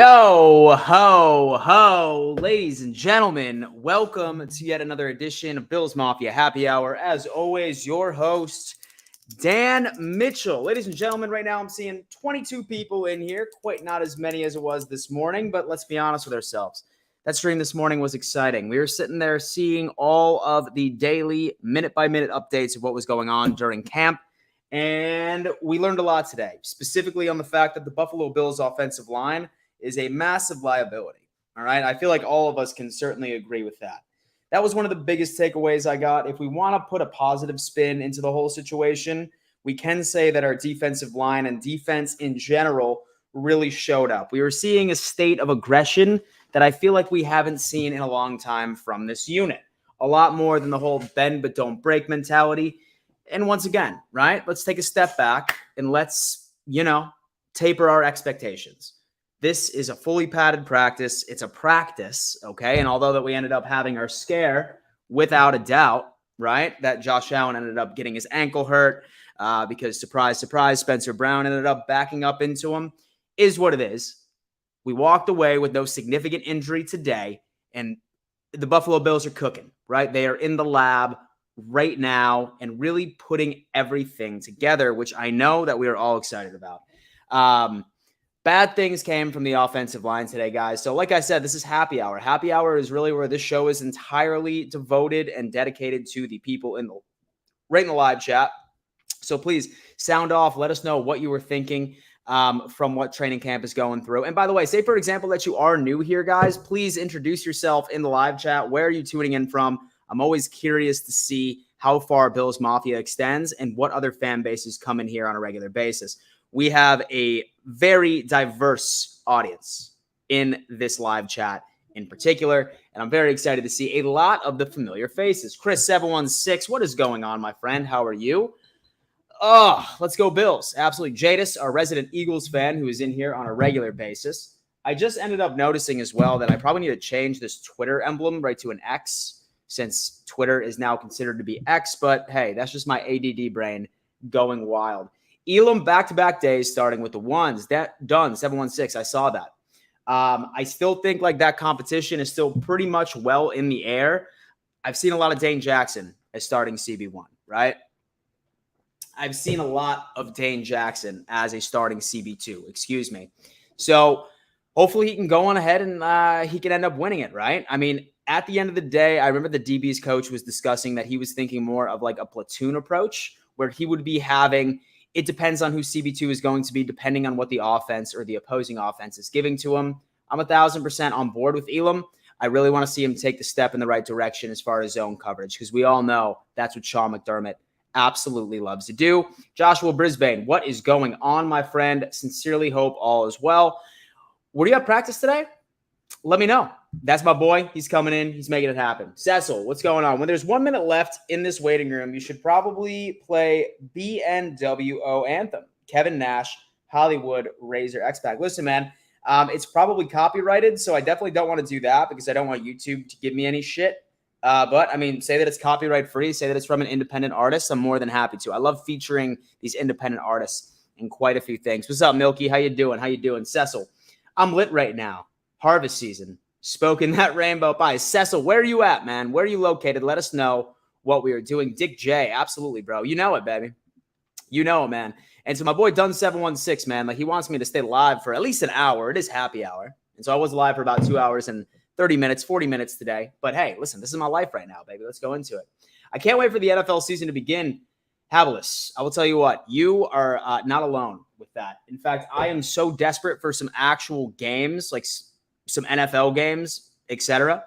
Yo, ho, ho, ladies and gentlemen, welcome to yet another edition of Bills Mafia Happy Hour. As always, your host, Dan Mitchell. Ladies and gentlemen, right now I'm seeing 22 people in here, quite not as many as it was this morning, but let's be honest with ourselves. That stream this morning was exciting. We were sitting there seeing all of the daily, minute-by-minute updates of what was going on during camp, and we learned a lot today, specifically on the fact that the Buffalo Bills offensive line is a massive liability. All right. I feel like all of us can certainly agree with that. That was one of the biggest takeaways I got. If we want to put a positive spin into the whole situation, we can say that our defensive line and defense in general really showed up. We were seeing a state of aggression that I feel like we haven't seen in a long time from this unit. A lot more than the whole bend but don't break mentality. And once again, right, let's take a step back and let's, taper our expectations. This is a fully padded practice. It's a practice, okay? And although that we ended up having our scare, without a doubt, right, that Josh Allen ended up getting his ankle hurt because, surprise, surprise, Spencer Brown ended up backing up into him, is what it is. We walked away with no significant injury today, and the Buffalo Bills are cooking, right? They are in the lab right now and really putting everything together, which I know that we are all excited about. Bad things came from the offensive line today, guys. So like I said, this is happy hour. Happy hour is really where this show is entirely devoted and dedicated to the people right in the live chat. So please sound off. Let us know what you were thinking from what training camp is going through. And by the way, say, for example, that you are new here, guys. Please introduce yourself in the live chat. Where are you tuning in from? I'm always curious to see how far Bills Mafia extends and what other fan bases come in here on a regular basis. We have a very diverse audience in this live chat in particular, and I'm very excited to see a lot of the familiar faces. Chris716, what is going on, my friend? How are you? Oh, let's go Bills. Absolutely. Jadis, our resident Eagles fan who is in here on a regular basis. I just ended up noticing as well that I probably need to change this Twitter emblem right to an X since Twitter is now considered to be X, but hey, that's just my ADD brain going wild. Elam back-to-back days starting with the ones. That done, 716. I saw that. I still think like that competition is still pretty much well in the air. I've seen a lot of Dane Jackson as starting CB1, right? I've seen a lot of Dane Jackson as a starting CB2, excuse me. So hopefully he can go on ahead and he can end up winning it, right? I mean, at the end of the day, I remember the DB's coach was discussing that he was thinking more of like a platoon approach where he would be having – it depends on who CB2 is going to be, depending on what the offense or the opposing offense is giving to him. I'm 1,000% on board with Elam. I really want to see him take the step in the right direction as far as zone coverage, because we all know that's what Sean McDermott absolutely loves to do. Joshua Brisbane, what is going on, my friend? Sincerely hope all is well. Were you at practice today? Let me know. That's my boy. He's coming in. He's making it happen. Cecil, what's going on? When there's 1 minute left in this waiting room, you should probably play BNWO Anthem. Kevin Nash, Hollywood Razor X-Pac. Listen, man, it's probably copyrighted, so I definitely don't want to do that because I don't want YouTube to give me any shit. But, I mean, say that it's copyright free. Say that it's from an independent artist. I'm more than happy to. I love featuring these independent artists in quite a few things. What's up, Milky? How you doing? How you doing? Cecil, I'm lit right now. Harvest season. Spoken that rainbow by. Cecil, where are you at, man? Where are you located? Let us know what we are doing. Dick J, absolutely, bro. You know it, baby. You know it, man. And so my boy Dunn716, man, like he wants me to stay live for at least an hour. It is happy hour. And so I was live for about 2 hours and 30 minutes, 40 minutes today. But hey, listen, this is my life right now, baby. Let's go into it. I can't wait for the NFL season to begin. Habilis, I will tell you what, you are not alone with that. In fact, I am so desperate for some actual games, like some NFL games, etc.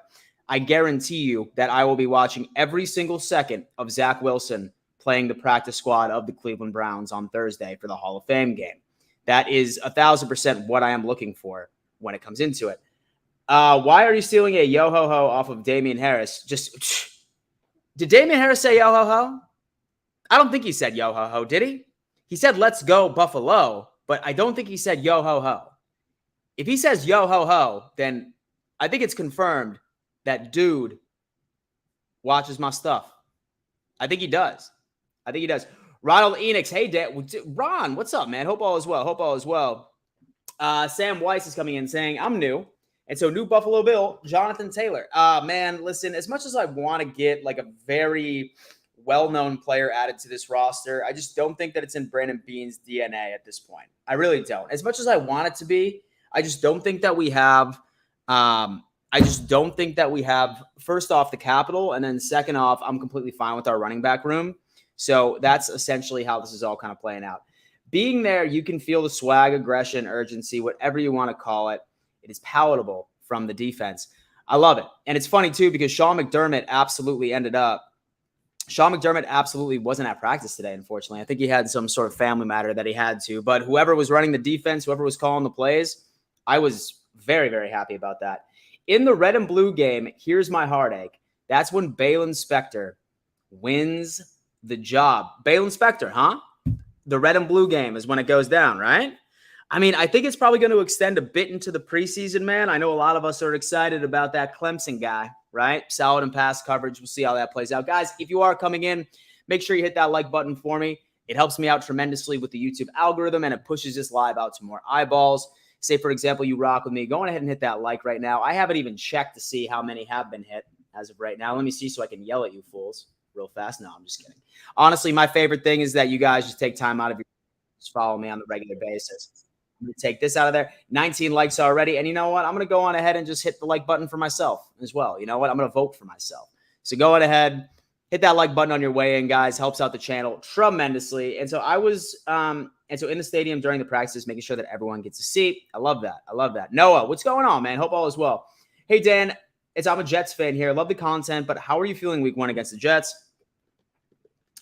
I guarantee you that I will be watching every single second of Zach Wilson playing the practice squad of the Cleveland Browns on Thursday for the Hall of Fame game. That is 1,000% what I am looking for when it comes into it. Why are you stealing a yo-ho-ho off of Damian Harris? Did Damian Harris say yo-ho-ho? I don't think he said yo-ho-ho, did he? He said, let's go Buffalo, but I don't think he said yo-ho-ho. If he says yo-ho-ho, then I think it's confirmed that dude watches my stuff. I think he does. Ronald Enix, hey, Ron, what's up, man? Hope all is well. Sam Weiss is coming in saying, I'm new. And so new Buffalo Bill, Jonathan Taylor. Man, listen, as much as I want to get like a very well-known player added to this roster, I just don't think that it's in Brandon Beane's DNA at this point. I really don't. As much as I want it to be, I just don't think that we have first off the capital, and then second off, I'm completely fine with our running back room. So that's essentially how this is all kind of playing out. Being there, you can feel the swag, aggression, urgency, whatever you want to call it. It is palatable from the defense. I love it. And it's funny, too, because Sean McDermott absolutely wasn't at practice today, unfortunately. I think he had some sort of family matter that he had to. But whoever was running the defense, whoever was calling the plays, I was very, very happy about that. In the red and blue game, here's my heartache. That's when Balin Spector wins the job. Balin Spector, huh? The red and blue game is when it goes down, right? I mean, I think it's probably going to extend a bit into the preseason, man. I know a lot of us are excited about that Clemson guy, right? Solid and pass coverage. We'll see how that plays out. Guys, if you are coming in, make sure you hit that like button for me. It helps me out tremendously with the YouTube algorithm, and it pushes this live out to more eyeballs. Say, for example, you rock with me. Go on ahead and hit that like right now. I haven't even checked to see how many have been hit as of right now. Let me see so I can yell at you fools real fast. No, I'm just kidding. Honestly, my favorite thing is that you guys just take time out of your just follow me on the regular basis. I'm going to take this out of there. 19 likes already. And you know what? I'm going to go on ahead and just hit the like button for myself as well. You know what? I'm going to vote for myself. So go on ahead, hit that like button on your way in, guys. Helps out the channel tremendously. And so in the stadium during the practices, making sure that everyone gets a seat. I love that. I love that. Noah, what's going on, man? Hope all is well. Hey, Dan, I'm a Jets fan here. Love the content, but how are you feeling week one against the Jets?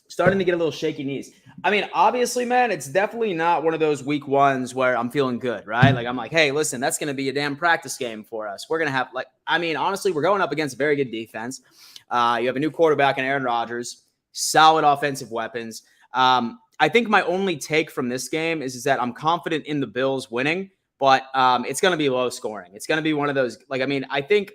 Starting to get a little shaky knees. I mean, obviously, man, it's definitely not one of those week ones where I'm feeling good, right? Like, I'm like, hey, listen, that's going to be a damn practice game for us. We're going to have, honestly, we're going up against a very good defense. You have a new quarterback in Aaron Rodgers, solid offensive weapons. I think my only take from this game is that I'm confident in the Bills winning, but it's going to be low scoring. It's going to be one of those, I think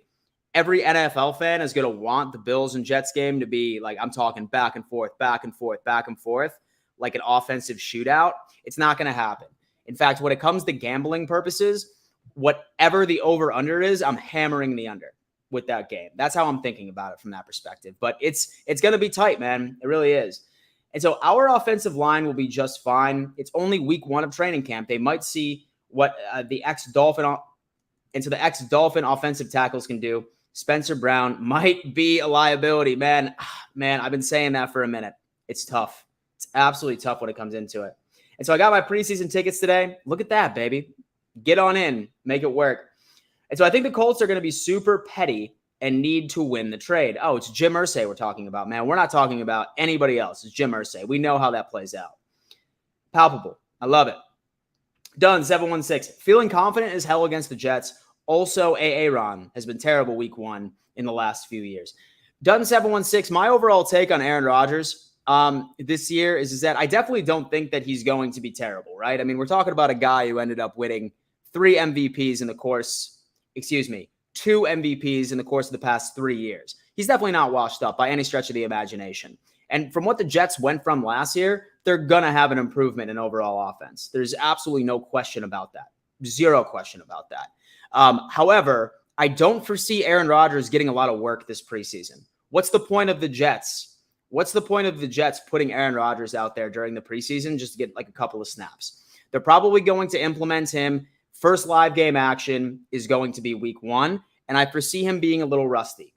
every NFL fan is going to want the Bills and Jets game to be like, I'm talking back and forth, like an offensive shootout. It's not going to happen. In fact, when it comes to gambling purposes, whatever the over-under is, I'm hammering the under with that game. That's how I'm thinking about it from that perspective. But it's going to be tight, man. It really is. And so our offensive line will be just fine. It's only week one of training camp. They might see what the ex-Dolphin offensive tackles can do. Spencer Brown might be a liability, man. Man, I've been saying that for a minute. It's tough. It's absolutely tough when it comes into it. And so I got my preseason tickets today. Look at that, baby. Get on in. Make it work. And so I think the Colts are going to be super petty and need to win the trade. Oh, it's Jim Irsay we're talking about, man. We're not talking about anybody else. It's Jim Irsay. We know how that plays out. Palpable. I love it. Done, 716. Feeling confident as hell against the Jets. Also, Aaron has been terrible week one in the last few years. Done 716. My overall take on Aaron Rodgers this year is that I definitely don't think that he's going to be terrible, right? I mean, we're talking about a guy who ended up winning 2 MVPs in the course of the past 3 years. He's definitely not washed up by any stretch of the imagination. And from what the Jets went from last year, they're going to have an improvement in overall offense. There's absolutely no question about that. Zero question about that. However, I don't foresee Aaron Rodgers getting a lot of work this preseason. What's the point of the Jets? What's the point of the Jets putting Aaron Rodgers out there during the preseason just to get like a couple of snaps? They're probably going to implement him. First live game action is going to be week one, and I foresee him being a little rusty.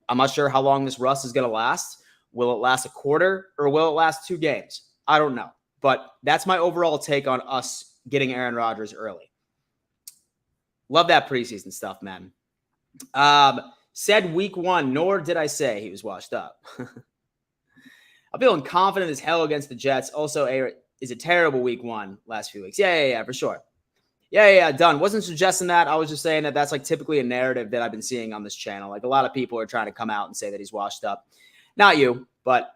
I'm not sure how long this rust is going to last. Will it last a quarter or will it last 2 games? I don't know. But that's my overall take on us getting Aaron Rodgers early. Love that preseason stuff, man. Said week one, nor did I say he was washed up. I'm feeling confident as hell against the Jets. Also, is a terrible week one last few weeks. Yeah, for sure. Yeah, done. Wasn't suggesting that. I was just saying that that's like typically a narrative that I've been seeing on this channel. Like a lot of people are trying to come out and say that he's washed up. Not you, but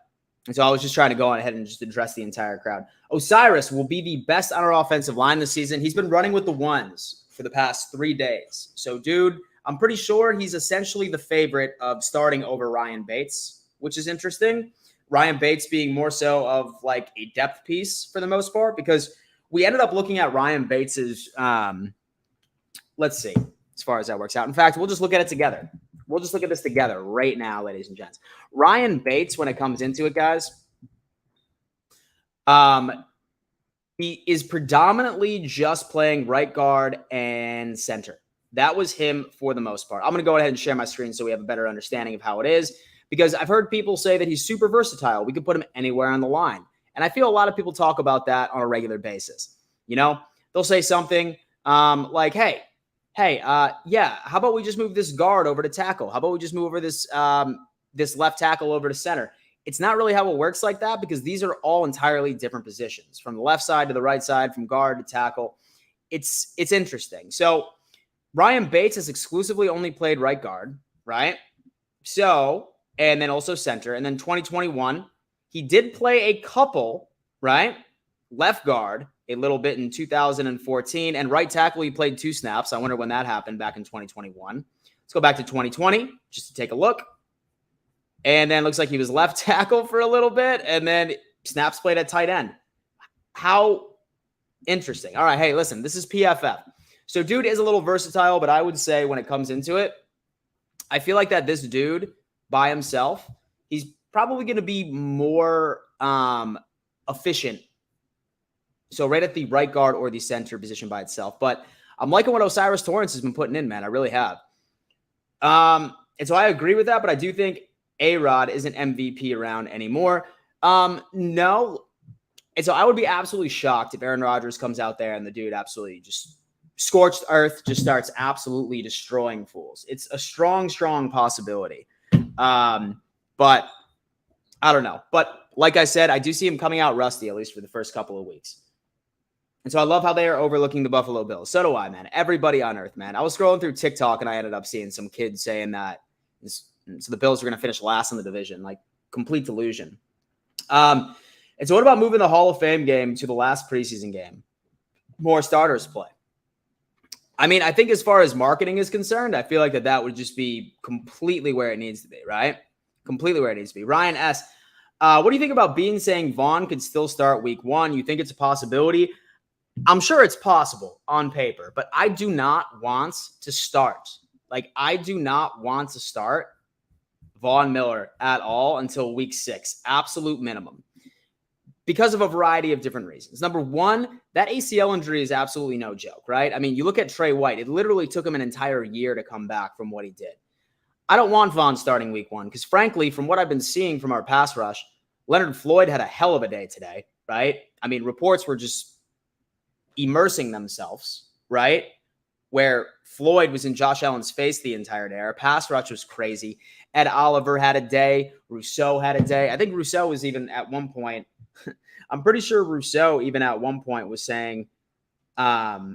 so I was just trying to go on ahead and just address the entire crowd. Osiris will be the best on our offensive line this season. He's been running with the ones for the past 3 days. So, dude, I'm pretty sure he's essentially the favorite of starting over Ryan Bates, which is interesting. Ryan Bates being more so of like a depth piece for the most part, because we ended up looking at Ryan Bates's, let's see, as far as that works out. In fact, we'll just look at it together. We'll just look at this together right now, ladies and gents. Ryan Bates, when it comes into it, guys, he is predominantly just playing right guard and center. That was him for the most part. I'm going to go ahead and share my screen so we have a better understanding of how it is, because I've heard people say that he's super versatile. We could put him anywhere on the line. And I feel a lot of people talk about that on a regular basis. You know, they'll say something like, hey, yeah, how about we just move this guard over to tackle? How about we just move over this this left tackle over to center? It's not really how it works like that, because these are all entirely different positions, from the left side to the right side, from guard to tackle. It's interesting. So Ryan Bates has exclusively only played right guard, right? So, and then also center. And then 2021, he did play a couple, right? Left guard a little bit in 2014, and right tackle, he played 2 snaps. I wonder when that happened back in 2021. Let's go back to 2020 just to take a look. And then it looks like he was left tackle for a little bit, and then snaps played at tight end. How interesting. All right, hey, listen, this is PFF. So dude is a little versatile, but I would say when it comes into it, I feel like that this dude by himself, he's probably going to be more efficient. So right at the right guard or the center position by itself. But I'm liking what Osiris Torrance has been putting in, man. I really have. And so I agree with that, but I do think A-Rod isn't MVP around anymore. No. And so I would be absolutely shocked if Aaron Rodgers comes out there and the dude absolutely just scorched earth, just starts absolutely destroying fools. It's a strong, strong possibility. But I don't know. But like I said, I do see him coming out rusty, at least for the first couple of weeks. And so I love how they are overlooking the Buffalo Bills. So do I, man. Everybody on earth, man. I was scrolling through TikTok and I ended up seeing some kids saying that so the Bills are going to finish last in the division. Like, complete delusion. And so what about moving the Hall of Fame game to the last preseason game? More starters play. I mean, I think as far as marketing is concerned, I feel like that would just be completely where it needs to be, right? Completely where it needs to be. Ryan S., what do you think about Bean saying Vaughn could still start week 1? You think it's a possibility? I'm sure it's possible on paper, but I do not want to start. Like, I do not want to start Von Miller at all until week 6, absolute minimum, because of a variety of different reasons. Number one, that ACL injury is absolutely no joke, right? I mean, you look at Trey White, it literally took him an entire year to come back from what he did. I don't want Vaughn starting week 1 because, frankly, from what I've been seeing from our pass rush, Leonard Floyd had a hell of a day today, right? I mean, reports were just immersing themselves, right? Where Floyd was in Josh Allen's face the entire day. Our pass rush was crazy. Ed Oliver had a day. Rousseau had a day. I think Rousseau was even at one point, I'm pretty sure Rousseau even at one point was saying that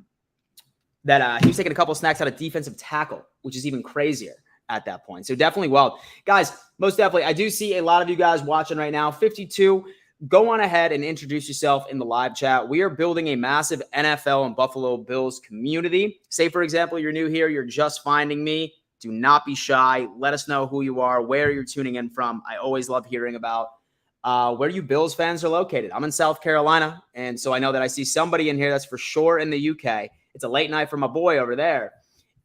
he was taking a couple of snacks out of defensive tackle, which is even crazier at that point. So definitely wild. Guys, most definitely, I do see a lot of you guys watching right now. 52. Go on ahead and introduce yourself in the live chat. We are building a massive NFL and Buffalo Bills community. Say, for example, you're new here, you're just finding me. Do not be shy. Let us know who you are, where you're tuning in from. I always love hearing about where you Bills fans are located. I'm in South Carolina, and so I know that I see somebody in here that's for sure in the UK. It's a late night for my boy over there.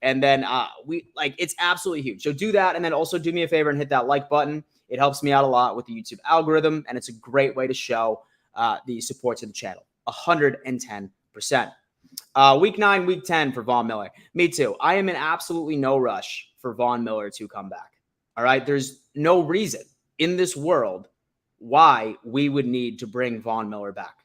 And then it's absolutely huge. So do that, and then also do me a favor and hit that like button. It helps me out a lot with the YouTube algorithm, and it's a great way to show the support to the channel. 110%. Week 9, week 10 for Von Miller. Me too. I am in absolutely no rush for Von Miller to come back. All right? There's no reason in this world why we would need to bring Von Miller back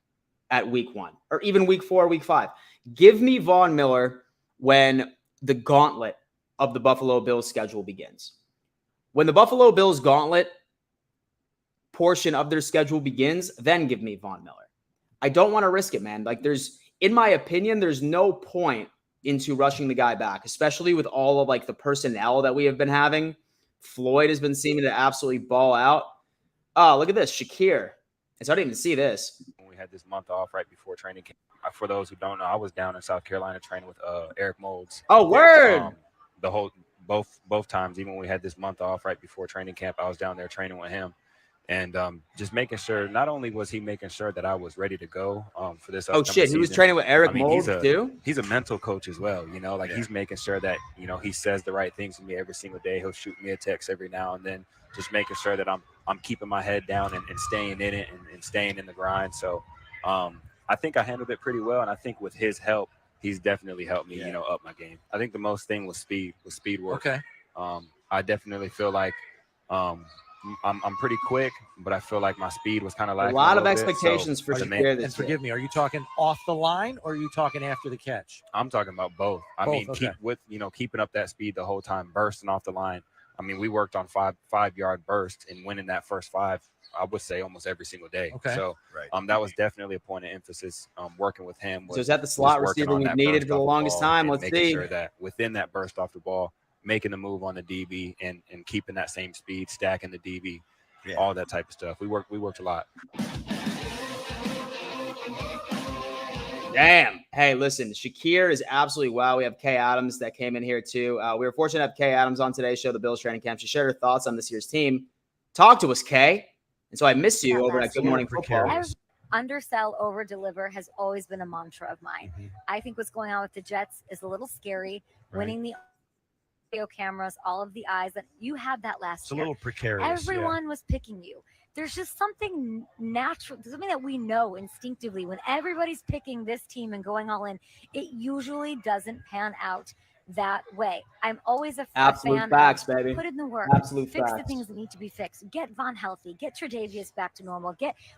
at week 1 or even week 4, week 5. Give me Von Miller when the gauntlet of the Buffalo Bills schedule begins. When the Buffalo Bills gauntlet portion of their schedule begins, then give me Von Miller. I don't want to risk it, man. Like, in my opinion, there's no point into rushing the guy back, especially with all of like the personnel that we have been having. Floyd has been seeming to absolutely ball out. Oh, look at this. Shakir. I didn't even see this. We had this month off right before training camp. For those who don't know, I was down in South Carolina training with Eric Moulds. Oh, word. Both times, even when we had this month off right before training camp, I was down there training with him. And just making sure, not only was he making sure that I was ready to go for this Oh upcoming shit, he was season. training with Eric I mean, Mold too. he's a mental coach as well. Like he's making sure that he says the right things to me every single day. He'll shoot me a text every now and then, just making sure that I'm keeping my head down and staying in it and staying in the grind. So I think I handled it pretty well, and I think with his help, he's definitely helped me, up my game. I think the most thing was speed work. Okay. I definitely feel like I'm pretty quick, but I feel like my speed was kind of A lacking. lot of bit. expectations for the Shakir And this year. forgive me, are you talking off the line or are you talking after the catch? I'm talking about both. I Both, mean, okay. keeping up that speed the whole time, bursting off the line. I mean, we worked on 5-yard burst and winning that first 5. I would say almost every single day. Okay. So that was definitely a point of emphasis. Working with him. So is that the slot receiver we've needed for the longest time? Let's making see. sure that within that burst off the ball, making the move on the DB and keeping that same speed, stacking the DB, all that type of stuff. We worked a lot. Damn. Hey, listen, Shakir is absolutely wow. We have Kay Adams that came in here too. We were fortunate to have Kay Adams on today's show, the Bills training camp. She shared her thoughts on this year's team. Talk to us, Kay. And so I miss you over at Good Morning Football. Undersell, over deliver has always been a mantra of mine. I think what's going on with the Jets is a little scary. Winning the video cameras, all of the eyes that you had that last It's a year. little precarious. Everyone was picking you. There's just something natural, something that we know instinctively. When everybody's picking this team and going all in, it usually doesn't pan out that way. I'm always a Absolute fan facts, of baby. put in the work, Absolute fix facts. the things that need to be fixed, get Von healthy, get Tre'Davious back to normal.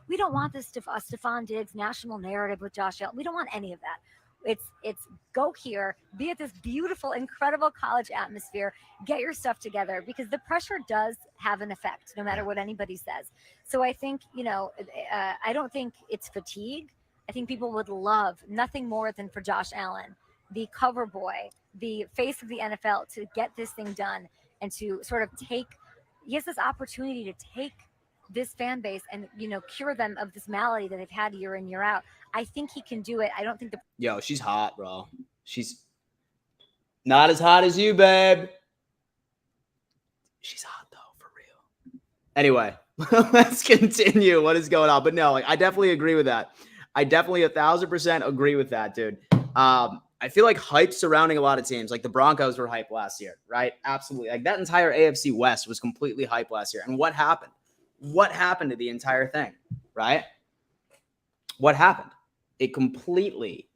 We don't want this Stephon Diggs national narrative with Josh Allen. We don't want any of that. It's go here, be at this beautiful, incredible college atmosphere, get your stuff together, because the pressure does have an effect no matter what anybody says. So I think, I don't think it's fatigue. I think people would love nothing more than for Josh Allen, the cover boy, the face of the NFL, to get this thing done and to sort of he has this opportunity to take this fan base and, cure them of this malady that they've had year in, year out. I think he can do it. I don't think Yo, she's hot, bro. She's not as hot as you, babe. She's hot, though, for real. Anyway, let's continue. What is going on? But no, I definitely agree with that. I definitely 1,000% agree with that, dude. I feel like hype surrounding a lot of teams. Like the Broncos were hype last year, right? Absolutely. Like that entire AFC West was completely hype last year. And what happened? What happened to the entire thing, right? What happened? It completely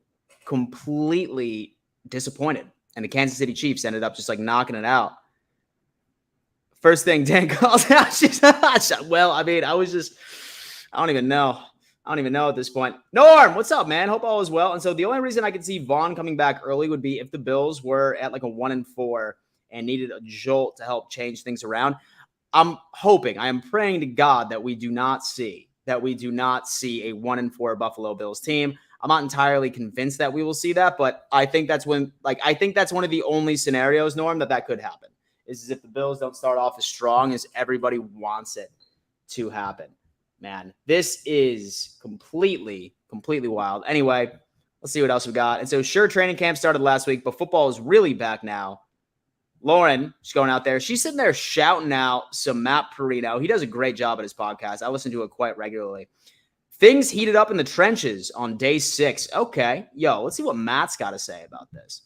disappointed. And the Kansas City Chiefs ended up just knocking it out. First thing Dan calls out, she's well, I mean, I don't even know. I don't even know at this point. Norm, what's up, man? Hope all is well. And so the only reason I could see Vaughn coming back early would be if the Bills were at a 1-4 and needed a jolt to help change things around. I'm hoping, I am praying to God that we do not see a 1-4 Buffalo Bills team. I'm not entirely convinced that we will see that, but I think that's one of the only scenarios, Norm, that could happen. Is if the Bills don't start off as strong as everybody wants it to happen. Man, this is completely wild. Anyway, let's see what else we got. And so sure, training camp started last week, but football is really back now. Lauren, she's going out there. She's sitting there shouting out some Matt Perino. He does a great job at his podcast. I listen to it quite regularly. Things heated up in the trenches on day 6. Okay. Yo, let's see what Matt's got to say about this.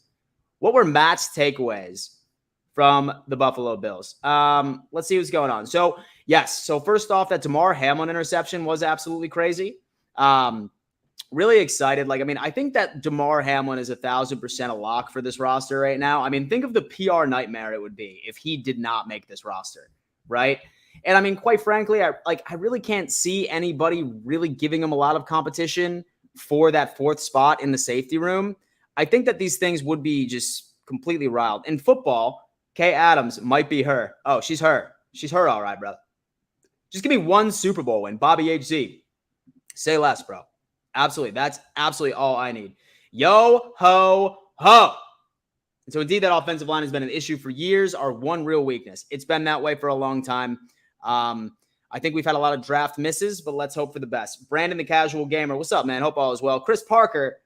What were Matt's takeaways from the Buffalo Bills? Let's see what's going on. So, yes. So, first off, that Damar Hamlin interception was absolutely crazy. Really excited. I think that Damar Hamlin is 1,000% a lock for this roster right now. I mean, think of the PR nightmare it would be if he did not make this roster, right? And I mean, quite frankly, I really can't see anybody really giving him a lot of competition for that 4th spot in the safety room. I think that these things would be just completely riled. In football, Kay Adams might be her. Oh, she's her. She's her, all right, brother. Just give me one Super Bowl win. Bobby HZ. Say less, bro. Absolutely. That's absolutely all I need. Yo, ho, ho. And so indeed, that offensive line has been an issue for years, our one real weakness. It's been that way for a long time. I think we've had a lot of draft misses, but let's hope for the best. Brandon, the casual gamer. What's up, man? Hope all is well. Chris Parker.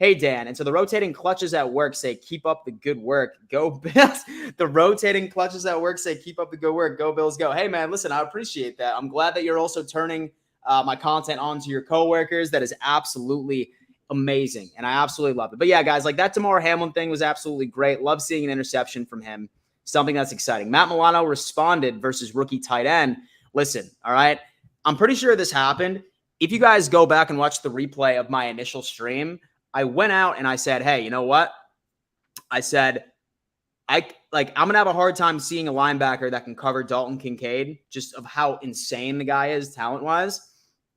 Hey, Dan. And so the rotating clutches at work say, keep up the good work. Go Bills. The rotating clutches at work say, keep up the good work. Go Bills, go. Hey, man, listen, I appreciate that. I'm glad that you're also turning my content onto your coworkers. That is absolutely amazing. And I absolutely love it. But yeah, guys, like that Damar Hamlin thing was absolutely great. Love seeing an interception from him. Something that's exciting. Matt Milano responded versus rookie tight end. Listen, all right, I'm pretty sure this happened. If you guys go back and watch the replay of my initial stream, I went out and I said, hey, you know what? I said, I'm going to have a hard time seeing a linebacker that can cover Dalton Kincaid, just of how insane the guy is talent-wise.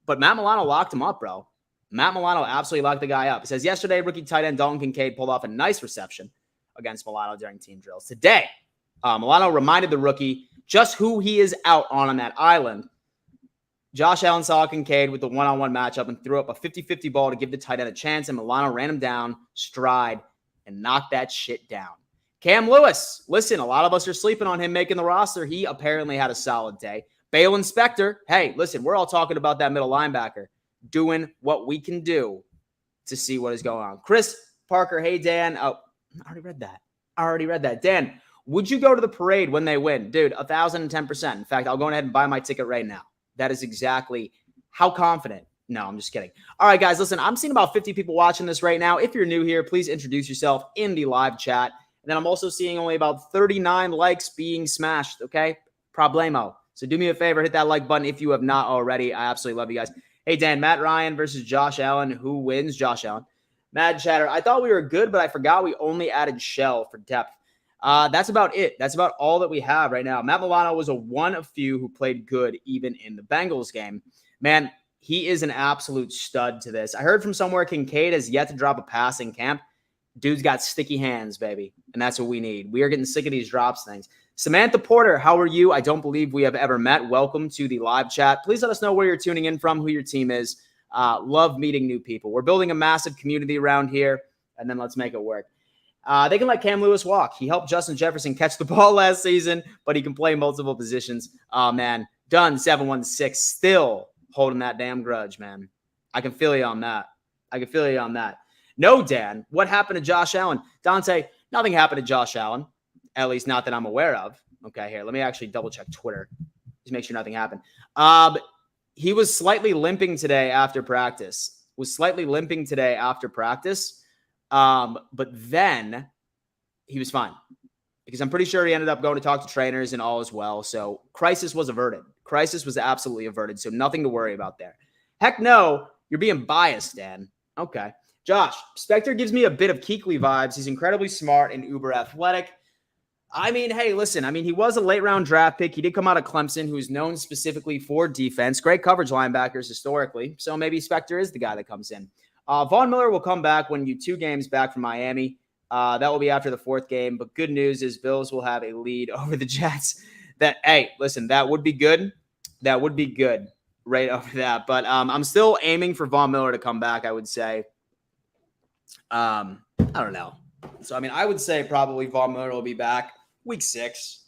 But Matt Milano locked him up, bro. Matt Milano absolutely locked the guy up. It says, yesterday, rookie tight end Dalton Kincaid pulled off a nice reception against Milano during team drills. Today, Milano reminded the rookie just who he is out on that island. Josh Allen saw Kincaid with the one-on-one matchup and threw up a 50-50 ball to give the tight end a chance, and Milano ran him down, stride, and knocked that shit down. Cam Lewis, listen, a lot of us are sleeping on him making the roster. He apparently had a solid day. Bale Inspector, hey, listen, we're all talking about that middle linebacker doing what we can do to see what is going on. Chris Parker, hey, Dan. Oh, I already read that. Dan, would you go to the parade when they win? Dude, 1,010%. In fact, I'll go ahead and buy my ticket right now. That is exactly how confident. No, I'm just kidding. All right, guys, listen, I'm seeing about 50 people watching this right now. If you're new here, please introduce yourself in the live chat. And then I'm also seeing only about 39 likes being smashed, okay? Problemo. So do me a favor, hit that like button if you have not already. I absolutely love you guys. Hey, Dan, Matt Ryan versus Josh Allen. Who wins? Josh Allen. Mad Chatter. I thought we were good, but I forgot we only added Shell for depth. That's about it. That's about all that we have right now. Matt Milano was a one of few who played good even in the Bengals game. Man, he is an absolute stud to this. I heard from somewhere Kincaid has yet to drop a pass in camp. Dude's got sticky hands, baby, and that's what we need. We are getting sick of these drops things. Samantha Porter, how are you? I don't believe we have ever met. Welcome to the live chat. Please let us know where you're tuning in from, who your team is. Love meeting new people. We're building a massive community around here, and then let's make it work. They can let Cam Lewis walk. He helped Justin Jefferson catch the ball last season, but he can play multiple positions. Oh, man. Done 716, still holding that damn grudge, man. I can feel you on that. No, Dan. What happened to Josh Allen? Dante, nothing happened to Josh Allen, at least not that I'm aware of. Okay, here, let me actually double-check Twitter. Just make sure nothing happened. He was slightly limping today after practice. But then he was fine because I'm pretty sure he ended up going to talk to trainers and all as well. So crisis was averted. Crisis was absolutely averted. So nothing to worry about there. Heck no, you're being biased, Dan. Okay. Josh, Spectre gives me a bit of Kuechly vibes. He's incredibly smart and uber athletic. I mean, hey, listen, he was a late round draft pick. He did come out of Clemson, who's known specifically for defense. Great coverage linebackers historically. So maybe Spectre is the guy that comes in. Von Miller will come back when you 2 games back from Miami. That will be after the 4th game. But good news is Bills will have a lead over the Jets. Hey, listen, that would be good. That would be good right over that. But I'm still aiming for Von Miller to come back, I would say. I don't know. So, I would say probably Von Miller will be back week 6.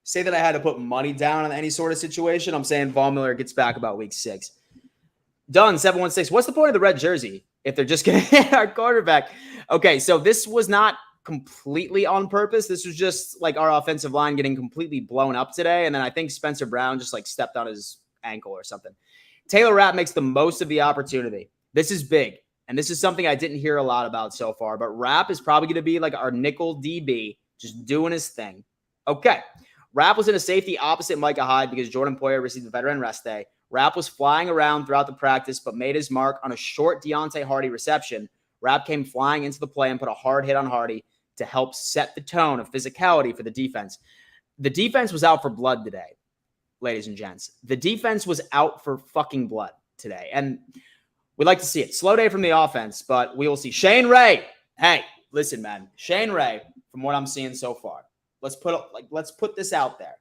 Say that I had to put money down on any sort of situation. I'm saying Von Miller gets back about week 6. Done, 716. What's the point of the red jersey if they're just going to hit our quarterback? Okay, so this was not completely on purpose. This was just like our offensive line getting completely blown up today. And then I think Spencer Brown just stepped on his ankle or something. Taylor Rapp makes the most of the opportunity. This is big. And this is something I didn't hear a lot about so far. But Rapp is probably going to be like our nickel DB, just doing his thing. Okay. Rapp was in a safety opposite Micah Hyde because Jordan Poyer received a veteran rest day. Rapp was flying around throughout the practice, but made his mark on a short Deontay Hardy reception. Rapp came flying into the play and put a hard hit on Hardy to help set the tone of physicality for the defense. The defense was out for blood today, ladies and gents. The defense was out for fucking blood today. And we'd like to see it. Slow day from the offense, but we will see. Shane Ray. Hey, listen, man. Shane Ray, from what I'm seeing so far, let's put this out there.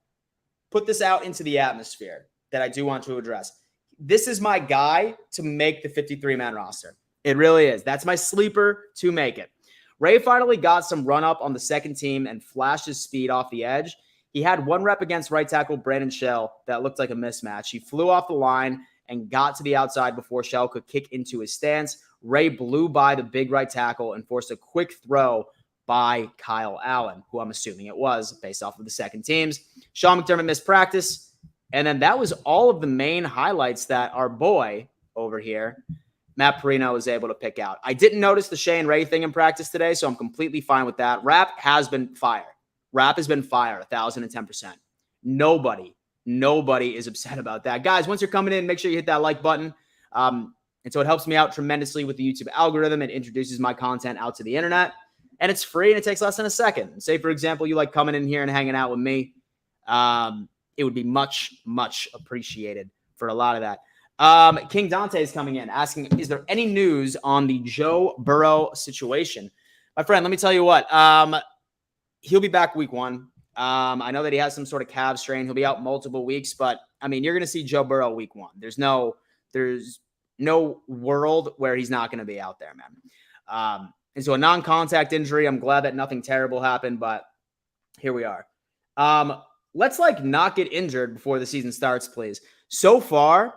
Put this out into the atmosphere that I do want to address. This is my guy to make the 53-man roster. It really is. That's my sleeper to make it. Ray finally got some run up on the second team and flashed his speed off the edge. He had 1 rep against right tackle Brandon Shell that looked like a mismatch. He flew off the line and got to the outside before Shell could kick into his stance. Ray blew by the big right tackle and forced a quick throw by Kyle Allen, who I'm assuming it was based off of the second teams. Sean McDermott missed practice. And then that was all of the main highlights that our boy over here, Matt Perino, was able to pick out. I didn't notice the Shane Ray thing in practice today, so I'm completely fine with that. Rap has been fire. Rap has been fire, 1,010%. Nobody is upset about that. Guys, once you're coming in, make sure you hit that like button. And so it helps me out tremendously with the YouTube algorithm. It introduces my content out to the internet. And it's free and it takes less than a second. Say, for example, you like coming in here and hanging out with me. It would be much, much appreciated for a lot of that. King Dante is coming in asking, is there any news on the Joe Burrow situation? My friend, let me tell you what. He'll be back week 1. I know that he has some sort of calf strain. He'll be out multiple weeks, but I mean, you're going to see Joe Burrow week 1. There's no world where he's not going to be out there, man. And so a non-contact injury, I'm glad that nothing terrible happened, but here we are. Let's not get injured before the season starts, please. So far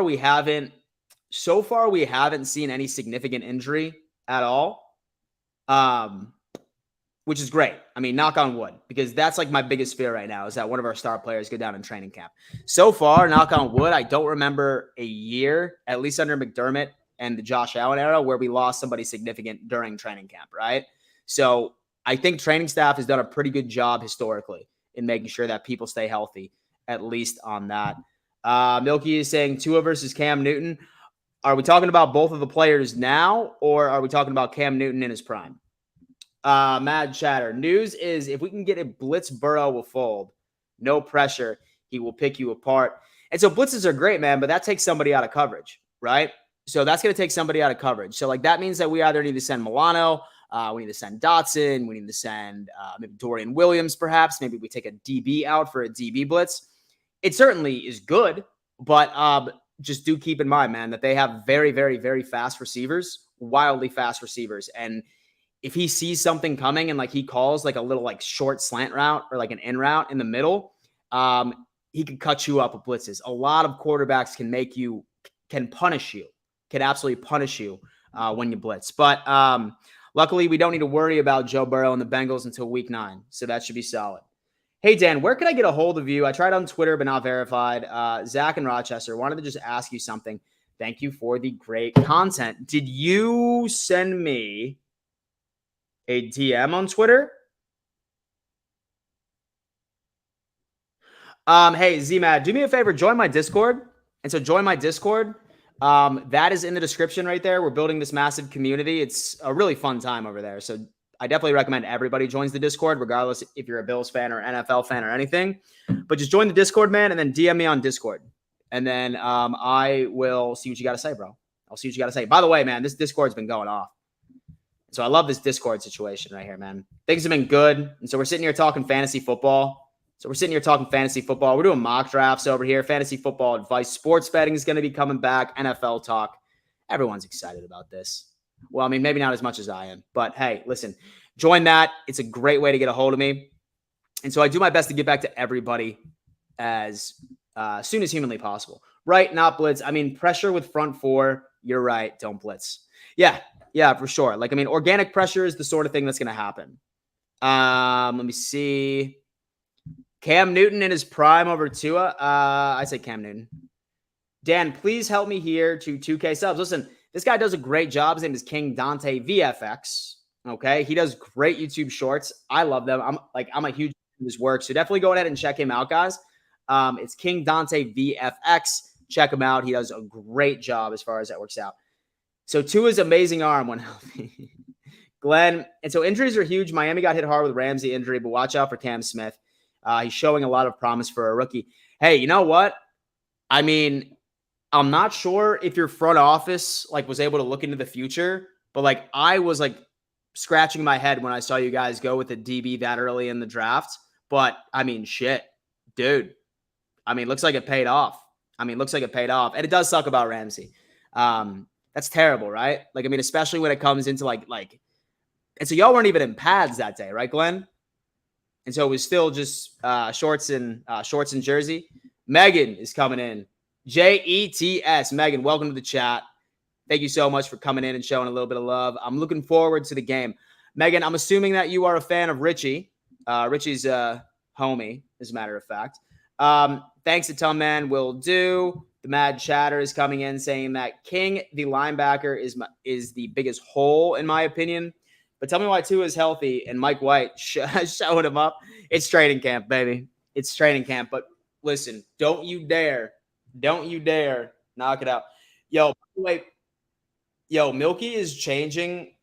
we haven't seen any significant injury at all. Which is great. I mean, knock on wood, because that's my biggest fear right now is that one of our star players go down in training camp. So far, knock on wood, I don't remember a year, at least under McDermott and the Josh Allen era, where we lost somebody significant during training camp, right? So I think training staff has done a pretty good job historically in making sure that people stay healthy, at least on that. Milky is saying Tua versus Cam Newton. Are we talking about both of the players now, or are we talking about Cam Newton in his prime? Mad Chatter. News is if we can get a blitz, Burrow will fold. No pressure. He will pick you apart. And so blitzes are great, man, but that takes somebody out of coverage, right? So that's going to take somebody out of coverage. So that means that we either need to send Milano, we need to send Dotson, we need to send maybe Dorian Williams, perhaps. Maybe we take a DB out for a DB blitz. It certainly is good, but just do keep in mind, man, that they have very, very, very fast receivers, wildly fast receivers. And if he sees something coming and he calls a little short slant route or an in route in the middle, he can cut you up with blitzes. A lot of quarterbacks can punish you, can absolutely punish you when you blitz. But luckily, we don't need to worry about Joe Burrow and the Bengals until week 9. So that should be solid. Hey, Dan, where can I get a hold of you? I tried on Twitter, but not verified. Zach in Rochester wanted to just ask you something. Thank you for the great content. Did you send me a DM on Twitter? Hey, Z-Mad, do me a favor. Join my Discord. And so join my Discord. That is in the description right there. We're building this massive community. It's a really fun time over there. So I definitely recommend everybody joins the Discord, regardless if you're a Bills fan or NFL fan or anything. But just join the Discord, man, and then DM me on Discord. And then I will see what you got to say, bro. I'll see what you got to say. By the way, man, this Discord's been going off. So I love this Discord situation right here, man. Things have been good. And so we're sitting here talking fantasy football. We're doing mock drafts over here, fantasy football advice. Sports betting is going to be coming back, NFL talk. Everyone's excited about this. Well, I mean, maybe not as much as I am. But hey, listen, join that. It's a great way to get a hold of me. And so I do my best to get back to everybody as soon as humanly possible. Right? Not blitz. I mean, pressure with front 4. You're right. Don't blitz. Yeah, for sure. Organic pressure is the sort of thing that's going to happen. Let me see. Cam Newton in his prime over Tua. I say Cam Newton. Dan, please help me here to 2K subs. Listen, this guy does a great job. His name is King Dante VFX. Okay, he does great YouTube shorts. I love them. I'm a huge fan of his work. So definitely go ahead and check him out, guys. It's King Dante VFX. Check him out. He does a great job as far as that works out. So Tua's amazing arm when healthy. Glenn. And so injuries are huge. Miami got hit hard with Ramsey injury, but watch out for Cam Smith. He's showing a lot of promise for a rookie. Hey, you know what? I mean, I'm not sure if your front office was able to look into the future, but I was scratching my head when I saw you guys go with the DB that early in the draft. But I mean, shit, dude. I mean, looks like it paid off. And it does suck about Ramsey. That's terrible, right? Especially when it comes into and so y'all weren't even in pads that day, right, Glenn? And so it was still just shorts and jersey. Megan is coming in. JETS. Megan, welcome to the chat. thank you so much for coming in and showing a little bit of love. I'm looking forward to the game. Megan, I'm assuming that you are a fan of Richie. Richie's a homie, as a matter of fact. Thanks a ton, man. Will do. The Mad Chatter is coming in saying that King, the linebacker, is the biggest hole, in my opinion. But tell me why Tua is healthy and Mike White showing him up. It's training camp, baby. It's training camp. But listen, don't you dare knock it out. Yo, wait. Yo, Milky is changing.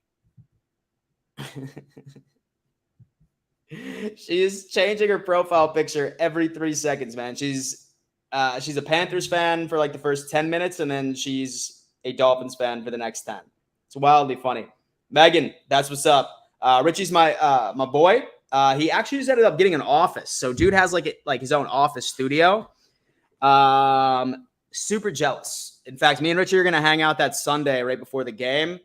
She is changing her profile picture every 3 seconds, man. She's a Panthers fan for like the first 10 minutes, and then she's a Dolphins fan for the next 10. It's wildly funny. Megan, that's what's up. Richie's my boy. He actually just ended up getting an office. So dude has like his own office studio. Super jealous. In fact, me and Richie are going to hang out that Sunday right before the game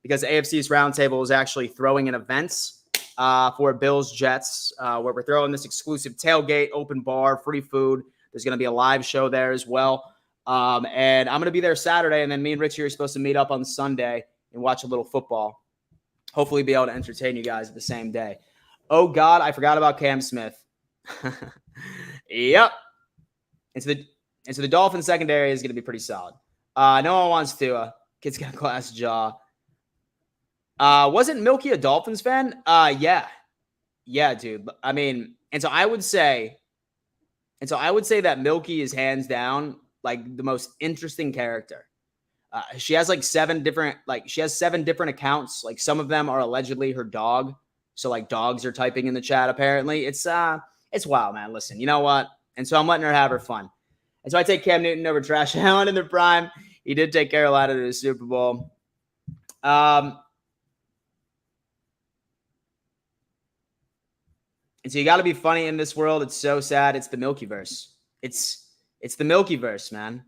because AFC's Roundtable is actually throwing an event for Bills Jets where we're throwing this exclusive tailgate, open bar, free food. There's going to be a live show there as well. And I'm going to be there Saturday, and then me and Richie are supposed to meet up on Sunday and watch a little football. Hopefully be able to entertain you guys the same day. Oh, God, I forgot about Cam Smith. Yep. And so the Dolphins secondary is going to be pretty solid. No one wants Tua. Kid's got a glass jaw. Wasn't Milky a Dolphins fan? Yeah. Yeah, dude. I mean, and so I would say that Milky is hands down like the most interesting character. She has like seven different accounts. Like some of them are allegedly her dog. So like dogs are typing in the chat apparently. It's wild, man. Listen, you know what? And so I'm letting her have her fun. And so I take Cam Newton over Trash Allen in their prime. He did take Carolina to the Super Bowl. And so you got to be funny in this world. It's so sad. It's the Milkyverse. It's the Milkyverse, man.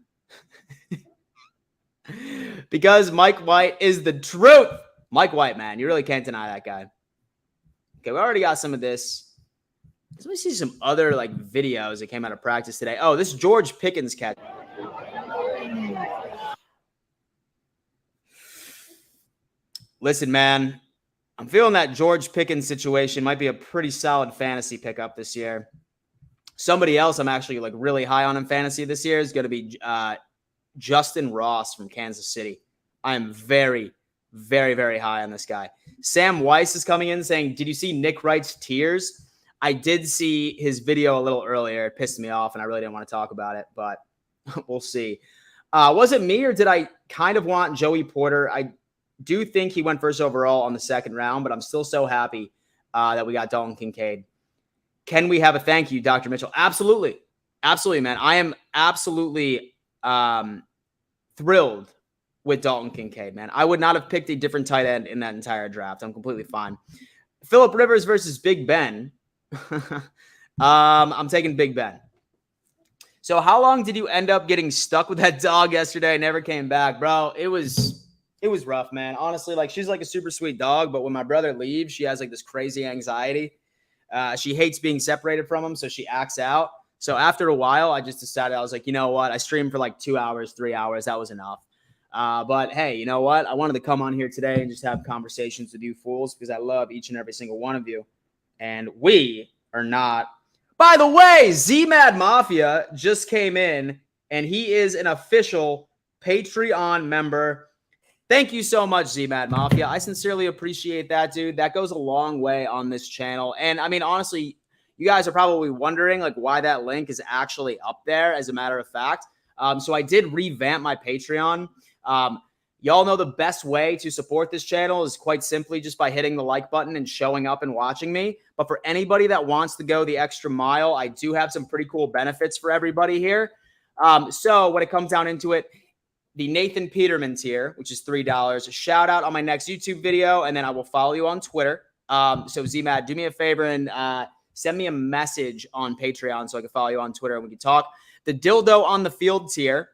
Because Mike White is the truth. Mike White, man. You really can't deny that guy. Okay, we already got some of this. Let me see some other like videos that came out of practice today. Oh, this George Pickens catch. Listen, man. I'm feeling that George Pickens situation might be a pretty solid fantasy pickup this year. Somebody else I'm actually like really high on in fantasy this year is going to be Justin Ross from Kansas City. I am very, very, very high on this guy. Sam Weiss is coming in saying, did you see Nick Wright's tears? I did see his video a little earlier. It pissed me off, and I really didn't want to talk about it, but we'll see. Was it me, or did I kind of want Joey Porter? I do think he went first overall on the second round, but I'm still so happy that we got Dalton Kincaid. Can we have a thank you, Dr. Mitchell? Absolutely. Absolutely, man. I am absolutely thrilled with Dalton Kincaid, man. I would not have picked a different tight end in that entire draft. I'm completely fine. Phillip Rivers versus Big Ben. I'm taking Big Ben. So how long did you end up getting stuck with that dog yesterday? Never came back, bro. It was rough, man. Honestly, like she's like a super sweet dog, but when my brother leaves, she has like this crazy anxiety. She hates being separated from him, so she acts out. So after a while, I just decided, I was like, you know what? I streamed for like 2 hours, 3 hours. That was enough. But hey, you know what? I wanted to come on here today and just have conversations with you fools because I love each and every single one of you. And we are not. By the way, Z-Mad Mafia just came in, and he is an official Patreon member. Thank you so much, Z-Mad Mafia. I sincerely appreciate that, dude. That goes a long way on this channel. And I mean, honestly, you guys are probably wondering like why that link is actually up there, as a matter of fact. So I did revamp my Patreon. Y'all know the best way to support this channel is quite simply just by hitting the like button and showing up and watching me. But for anybody that wants to go the extra mile, I do have some pretty cool benefits for everybody here. So when it comes down into it, the Nathan Peterman tier, which is $3, a shout out on my next YouTube video, and then I will follow you on Twitter. So Z-Mad, do me a favor and send me a message on Patreon so I can follow you on Twitter and we can talk. The Dildo on the Field tier,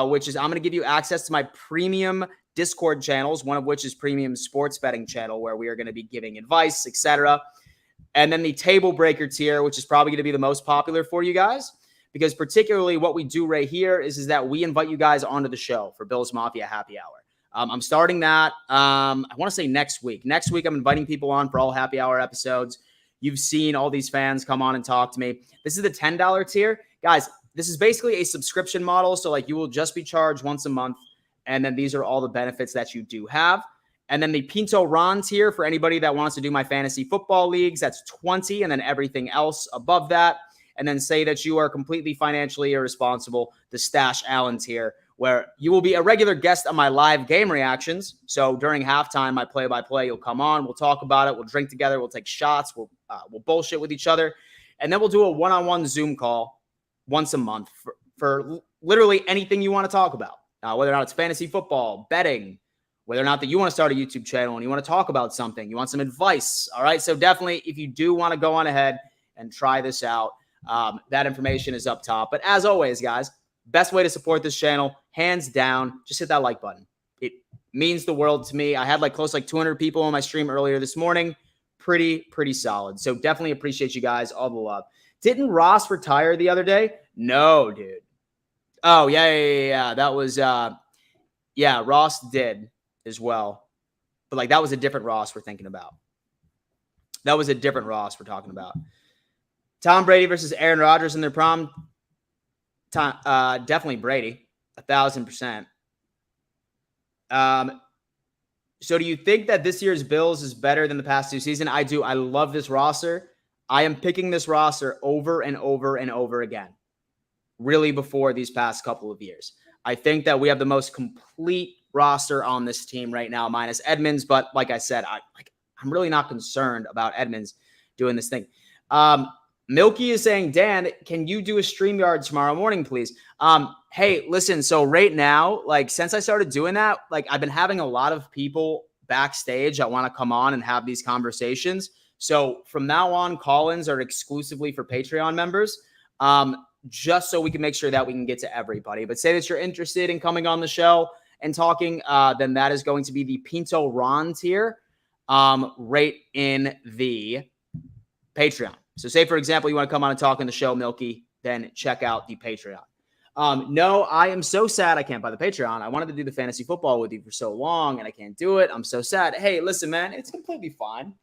which is I'm going to give you access to my premium Discord channels, one of which is premium sports betting channel where we are going to be giving advice, etc. And then the Table Breaker tier, which is probably going to be the most popular for you guys, because particularly what we do right here is that we invite you guys onto the show for Bills Mafia Happy Hour. I'm starting that. I want to say next week. Next week, I'm inviting people on for all happy hour episodes. You've seen all these fans come on and talk to me. This is the $10 tier. Guys, this is basically a subscription model. So like you will just be charged once a month. And then these are all the benefits that you do have. And then the Pinto Ron tier for anybody that wants to do my fantasy football leagues, that's 20. And then everything else above that. And then say that you are completely financially irresponsible, the Stash Allen tier, where you will be a regular guest on my live game reactions. So during halftime, my play-by-play, you'll come on, we'll talk about it, we'll drink together, we'll take shots, we'll bullshit with each other. And then we'll do a one-on-one Zoom call once a month for literally anything you want to talk about. Whether or not it's fantasy football, betting, whether or not that you want to start a YouTube channel and you want to talk about something, you want some advice. All right. So definitely, if you do want to go on ahead and try this out, that information is up top. But as always, guys, best way to support this channel, hands down, just hit that like button. It means the world to me. I had close to 200 people on my stream earlier this morning. Pretty solid. So definitely appreciate you guys. All the love. Didn't Ross retire the other day? No, dude. Oh, yeah. That was, Ross did as well. But that was a different Ross we're thinking about. That was a different Ross we're talking about. Tom Brady versus Aaron Rodgers in their prime time. Definitely Brady, 1,000%. So do you think that this year's Bills is better than the past two seasons? I do. I love this roster. I am picking this roster over and over and over again. Really before these past couple of years. I think that we have the most complete roster on this team right now, minus Edmonds. But like I said, I'm really not concerned about Edmonds doing this thing. Milky is saying, Dan, can you do a StreamYard tomorrow morning, please? Hey, listen, so right now, since I started doing that, I've been having a lot of people backstage that want to come on and have these conversations. So from now on, call-ins are exclusively for Patreon members. Just so we can make sure that we can get to everybody. But say that you're interested in coming on the show and talking, then that is going to be the Pinto Ron tier right in the Patreon. So say, for example, you want to come on and talk on the show, Milky, then check out the Patreon. No, I am so sad I can't buy the Patreon. I wanted to do the fantasy football with you for so long, and I can't do it. I'm so sad. Hey, listen, man, it's completely fine.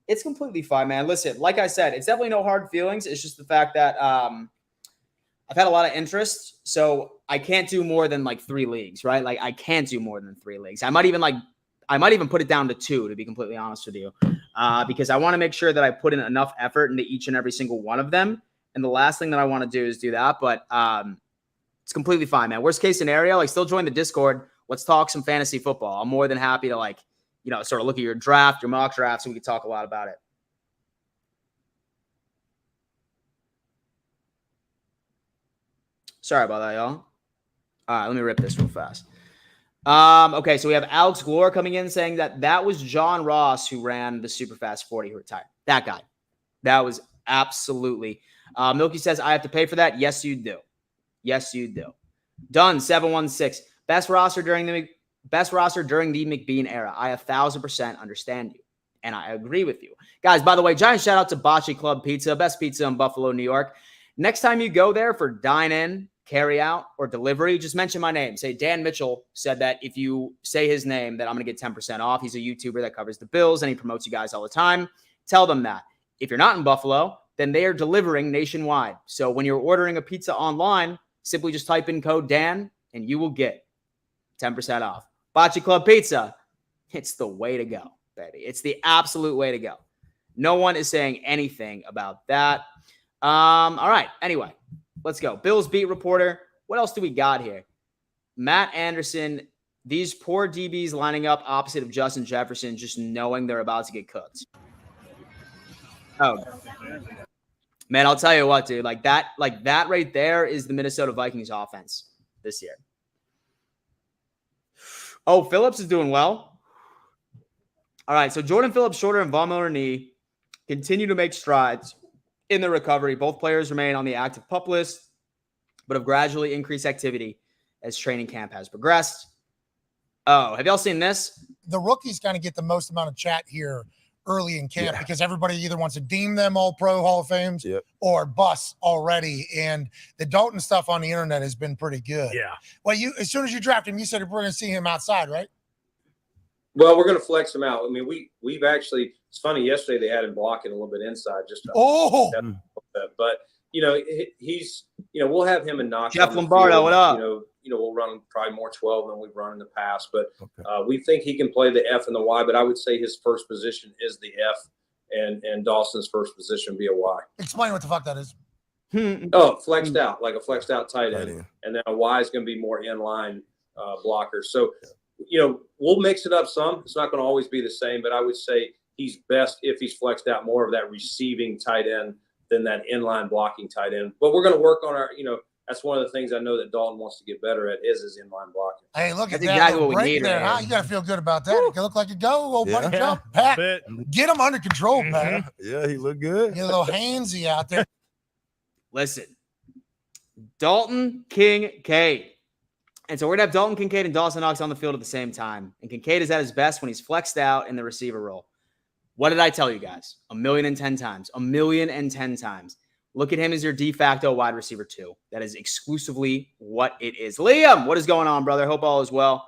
It's completely fine, man. Listen, like I said, it's definitely no hard feelings. It's just the fact that I've had a lot of interest, so I can't do more than 3 leagues, right? I can't do more than 3 leagues. I might even put it down to 2, to be completely honest with you, because I want to make sure that I put in enough effort into each and every single one of them. And the last thing that I want to do is do that, but it's completely fine, man. Worst case scenario, still join the Discord. Let's talk some fantasy football. I'm more than happy to sort of look at your draft, your mock draft, so we can talk a lot about it. Sorry about that, y'all. All right, let me rip this real fast. Okay, so we have Alex Glore coming in saying that was John Ross who ran the Superfast 40 who retired. That guy. That was absolutely. Milky says, I have to pay for that. Yes, you do. Yes, you do. Done, 716. Best roster during the McBean era. I 1,000% understand you. And I agree with you. Guys, by the way, giant shout out to Bocce Club Pizza, best pizza in Buffalo, New York. Next time you go there for dine-in, carry-out, or delivery, just mention my name. Say Dan Mitchell said that if you say his name, that I'm going to get 10% off. He's a YouTuber that covers the Bills, and he promotes you guys all the time. Tell them that. If you're not in Buffalo, then they are delivering nationwide. So when you're ordering a pizza online, simply just type in code Dan, and you will get 10% off. Bocce Club Pizza, it's the way to go, baby. It's the absolute way to go. No one is saying anything about that. All right. Anyway, let's go. Bills beat reporter. What else do we got here? Matt Anderson. These poor DBs lining up opposite of Justin Jefferson, just knowing they're about to get cooked. Oh, man, I'll tell you what, dude. That right there is the Minnesota Vikings offense this year. Oh, Phillips is doing well. All right. So Jordan Phillips, shoulder and Von Miller knee, continue to make strides in the recovery. Both players remain on the active PUP list, but have gradually increased activity as training camp has progressed. Oh, have y'all seen this? The rookies kind of get the most amount of chat here early in camp because everybody either wants to deem them all-pro Hall of Fames or bust already. And the Dalton stuff on the internet has been pretty good. Yeah. Well, as soon as you draft him, you said we're going to see him outside, right? Well, we're going to flex him out. I mean, we've actually. It's funny. Yesterday they had him blocking a little bit inside, just to, but he's we'll have him and Knox. Jeff Lombardo, what up? We'll run probably more 12 than we've run in the past, but we think he can play the F and the Y. But I would say his first position is the F, and Dawson's first position be a Y. Explain what the fuck that is. Flexed out, like a flexed out tight end, and then a Y is going to be more inline blocker. So, we'll mix it up some. It's not going to always be the same, but I would say he's best if he's flexed out more of that receiving tight end than that inline blocking tight end. But we're going to work on our, that's one of the things I know that Dalton wants to get better at is his inline blocking. Hey, look at That's that exactly little what we break need there, right huh? here. You got to feel good about that. You look like you go, old buddy Yeah. jump. Pat, Bet. get him under control, man. Yeah, he looked good. Get a little handsy out there. Listen, Dalton Kincaid. And so we're going to have Dalton Kincaid and Dawson Knox on the field at the same time. And Kincaid is at his best when he's flexed out in the receiver role. What did I tell you guys? 1,010,000 times. 1,010,000 times. Look at him as your de facto wide receiver 2. That is exclusively what it is. Liam, what is going on, brother? Hope all is well.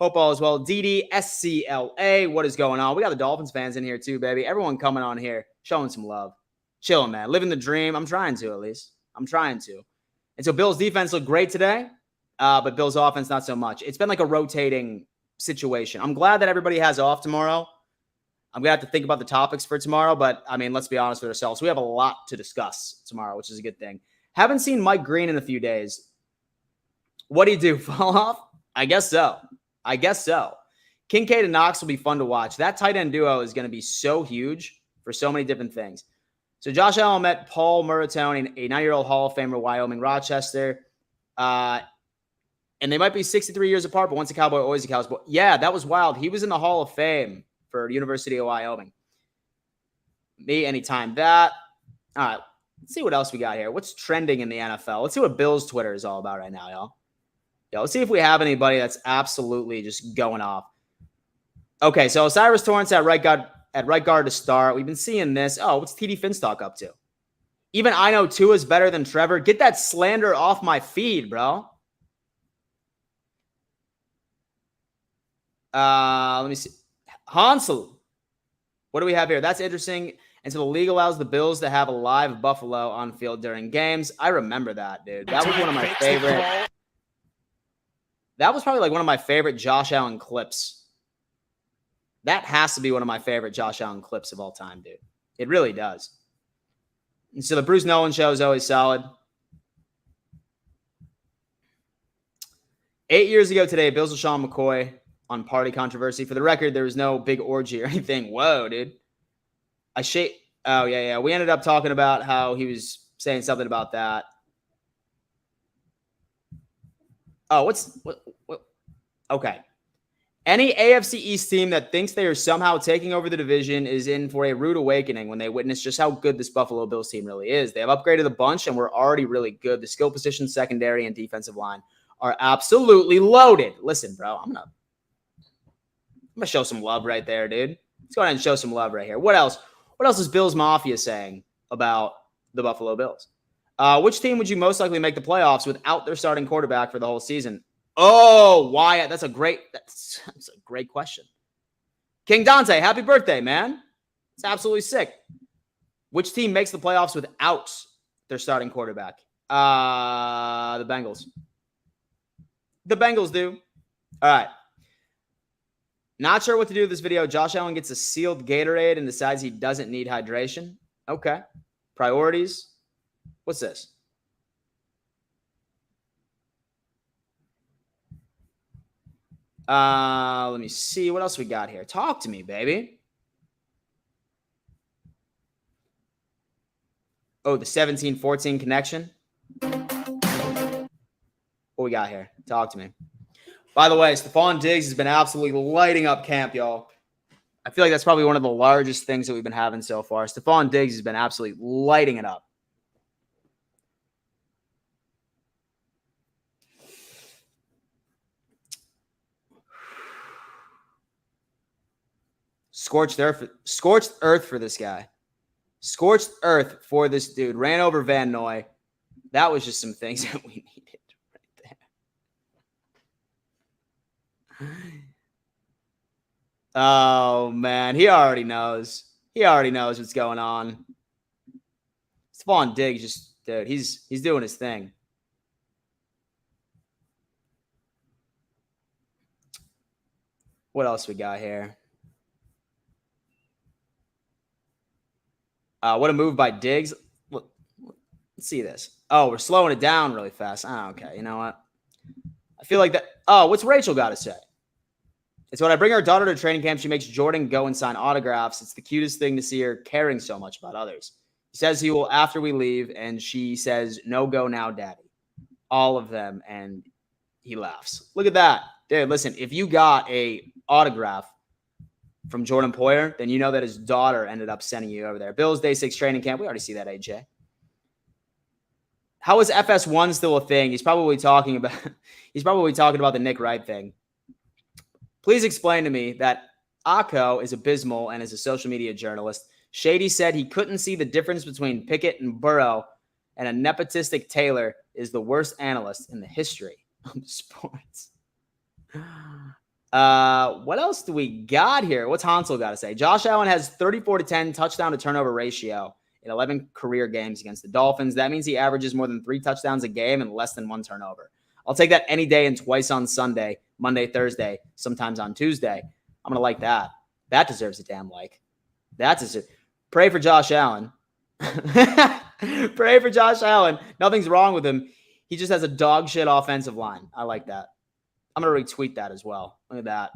Hope all is well. DDSCLA, what is going on? We got the Dolphins fans in here too, baby. Everyone coming on here, showing some love. Chilling, man. Living the dream. I'm trying to, at least. I'm trying to. And so Bill's defense looked great today. But Bill's offense, not so much. It's been like a rotating situation. I'm glad that everybody has off tomorrow. I'm going to have to think about the topics for tomorrow. But, I mean, let's be honest with ourselves. We have a lot to discuss tomorrow, which is a good thing. Haven't seen Mike Green in a few days. What do you do? Fall off? I guess so. Kincaid and Knox will be fun to watch. That tight end duo is going to be so huge for so many different things. So Josh Allen met Paul Muratone, a 9-year-old Hall of Famer, Wyoming, Rochester. And they might be 63 years apart, but once a Cowboy, always a Cowboy. Yeah, that was wild. He was in the Hall of Fame for University of Wyoming. Me, anytime that. All right, let's see what else we got here. What's trending in the NFL? Let's see what Bill's Twitter is all about right now, y'all. Yeah, let's see if we have anybody that's absolutely just going off. Okay, so Cyrus Torrance at right guard to start. We've been seeing this. Oh, what's TD Finstock up to? Even I know Tua is better than Trevor. Get that slander off my feed, bro. Let me see. Hansel. What do we have here? That's interesting. And so the league allows the Bills to have a live Buffalo on field during games. I remember that, dude. That was one of my favorite. That was probably like one of my favorite Josh Allen clips. That has to be one of my favorite Josh Allen clips of all time, dude. It really does. And so the Bruce Nolan show is always solid. 8 years ago today, Bills with Sean McCoy on party controversy. For the record, there was no big orgy or anything. Whoa, dude. Oh, yeah. We ended up talking about how he was saying something about that. Oh, what? Okay. Any AFC East team that thinks they are somehow taking over the division is in for a rude awakening when they witness just how good this Buffalo Bills team really is. They have upgraded a bunch, and we're already really good. The skill position, secondary, and defensive line are absolutely loaded. Listen, bro, I'm gonna show some love right there, dude. Let's go ahead and show some love right here. What else? What else is Bills Mafia saying about the Buffalo Bills? Which team would you most likely make the playoffs without their starting quarterback for the whole season? Oh, Wyatt, that's a great question. King Dante, happy birthday, man. It's absolutely sick. Which team makes the playoffs without their starting quarterback? The Bengals. The Bengals do. All right. Not sure what to do with this video. Josh Allen gets a sealed Gatorade and decides he doesn't need hydration. Okay. Priorities. What's this? Let me see. What else we got here? Talk to me, baby. Oh, the 17-14 connection. What we got here? Talk to me. By the way, Stephon Diggs has been absolutely lighting up camp, y'all. I feel like that's probably one of the largest things that we've been having so far. Stephon Diggs has been absolutely lighting it up. Scorched earth for this guy. Scorched earth for this dude. Ran over Van Noy. That was just some things that we needed right there. Oh, man. He already knows. He already knows what's going on. Stephon Diggs just, dude, he's doing his thing. What else we got here? What a move by Diggs. Let's see this. Oh, we're slowing it down really fast. Oh, okay. You know what? I feel like that. Oh, what's Rachel got to say? It's when I bring our daughter to training camp, she makes Jordan go and sign autographs. It's the cutest thing to see her caring so much about others. He says he will after we leave, and she says, no go now, daddy. All of them, and he laughs. Look at that. Dude, listen, if you got a autograph from Jordan Poyer, then you know that his daughter ended up sending you over there. Bills Day 6 training camp. We already see that, AJ. How is FS1 still a thing? He's probably talking about the Nick Wright thing. Please explain to me that Akko is abysmal and is a social media journalist. Shady said he couldn't see the difference between Pickett and Burrow, and a nepotistic Taylor is the worst analyst in the history of sports. What else do we got here? What's Hansel got to say? Josh Allen has 34-10 touchdown to turnover ratio in 11 career games against the Dolphins. That means he averages more than 3 touchdowns a game and less than 1 turnover. I'll take that any day and twice on Sunday, Monday, Thursday, sometimes on Tuesday. I'm going to like that. That deserves a damn like. That deserves. Pray for Josh Allen. Pray for Josh Allen. Nothing's wrong with him. He just has a dog shit offensive line. I like that. I'm going to retweet that as well. Look at that.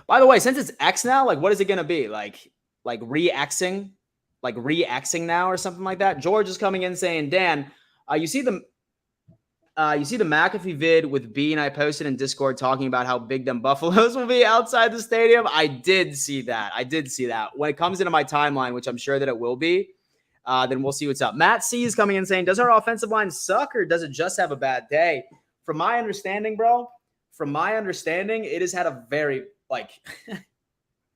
By the way, since it's X now, like, what is it going to be? Like re-Xing? Like re-Xing now or something like that? George is coming in saying, Dan, you see the McAfee vid with B and I posted in Discord talking about how big them Buffaloes will be outside the stadium? I did see that. When it comes into my timeline, which I'm sure that it will be, then we'll see what's up. Matt C is coming in saying, does our offensive line suck or does it just have a bad day? From my understanding, bro, it has had a very,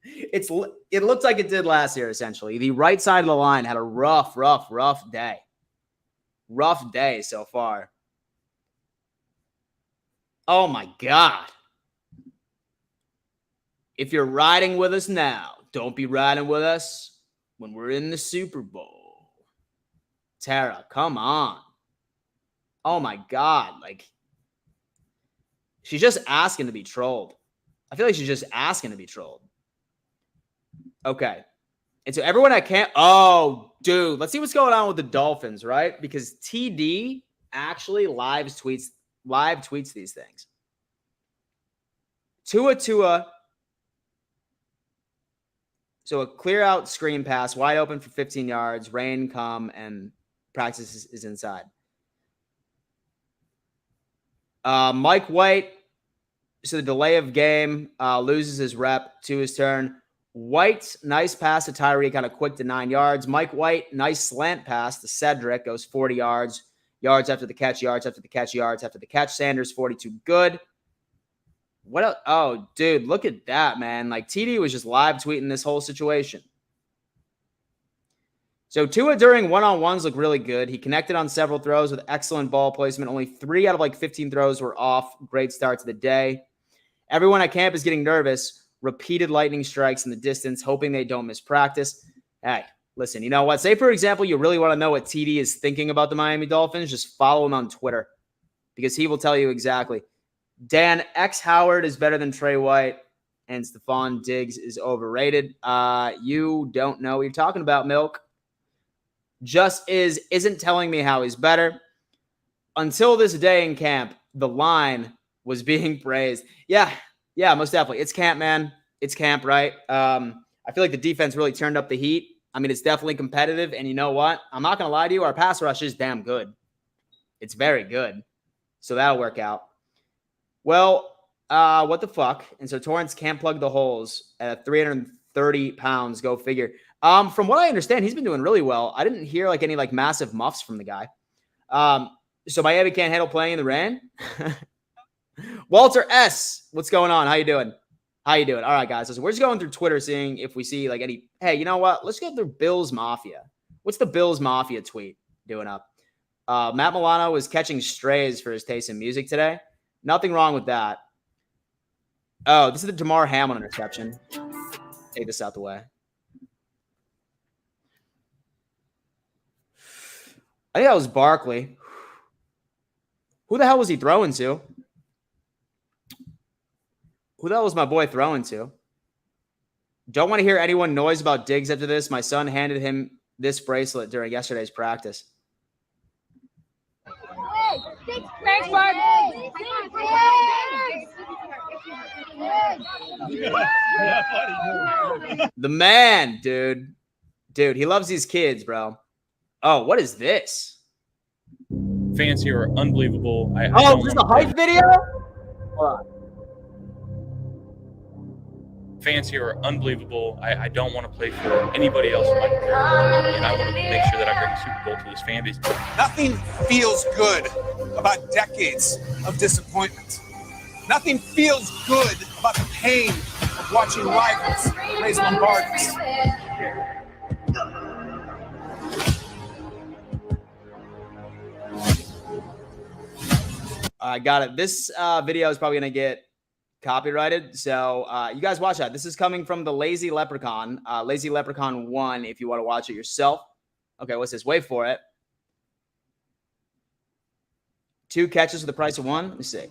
it looked like it did last year, essentially. The right side of the line had a rough day. Rough day so far. Oh, my God. If you're riding with us now, don't be riding with us when we're in the Super Bowl. Tara, come on. Oh, my God. She's just asking to be trolled. I feel like she's just asking to be trolled. Okay. And so everyone at camp, oh, dude, let's see what's going on with the Dolphins, right? Because TD actually live tweets these things. Tua. So a clear out screen pass, wide open for 15 yards, rain come, and practice is inside. Mike White, so the delay of game, loses his rep to his turn. White, nice pass to Tyree, kind of quick to 9 yards. Mike White, nice slant pass to Cedric, goes 40 yards. Yards after the catch, yards after the catch, yards after the catch. Sanders, 42, good. What else? Oh, dude, look at that, man. TD was just live tweeting this whole situation. So Tua during one-on-ones looked really good. He connected on several throws with excellent ball placement. Only 3 out of 15 throws were off. Great start to the day. Everyone at camp is getting nervous. Repeated lightning strikes in the distance, hoping they don't miss practice. Hey, listen, you know what? Say, for example, you really want to know what TD is thinking about the Miami Dolphins, just follow him on Twitter because he will tell you exactly. Dan, X Howard is better than Trey White, and Stephon Diggs is overrated. You don't know what you're talking about, Milk. Just isn't telling me how he's better. Until this day in camp, the line was being praised. Yeah, most definitely. It's camp, man. It's camp, right? I feel like the defense really turned up the heat. I mean, it's definitely competitive. And you know what? I'm not going to lie to you. Our pass rush is damn good. It's very good. So that'll work out. Well, what the fuck? And so Torrance can't plug the holes at 330 pounds. Go figure. From what I understand, he's been doing really well. I didn't hear any massive muffs from the guy. So Miami can't handle playing in the rain. Walter S., what's going on? How you doing? All right, guys. So we're just going through Twitter, seeing if we see any. Hey, you know what? Let's go through Bills Mafia. What's the Bills Mafia tweet doing up? Matt Milano was catching strays for his taste in music today. Nothing wrong with that. Oh, this is the Damar Hamlin interception. Take this out the way. I think that was Barkley. Who the hell was he throwing to? Who the hell was my boy throwing to? Don't want to hear anyone noise about Diggs after this. My son handed him this bracelet during yesterday's practice. Thanks, Mark. The man, dude. Dude, he loves these kids, bro. Oh, what is this? Fans here are unbelievable. Oh, this is a hype video? Hold on. Fans here are unbelievable. I don't want to play for anybody else in my career, and I want to make sure that I bring a Super Bowl to this fan base. Nothing feels good about decades of disappointment. Nothing feels good about the pain of watching rivals raise Lombardies. I got it. This video is probably going to get copyrighted. So you guys watch that. This is coming from the Lazy Leprechaun. Lazy Leprechaun 1 if you want to watch it yourself. Okay, what's this? Wait for it. 2 catches for the price of 1. Let me see.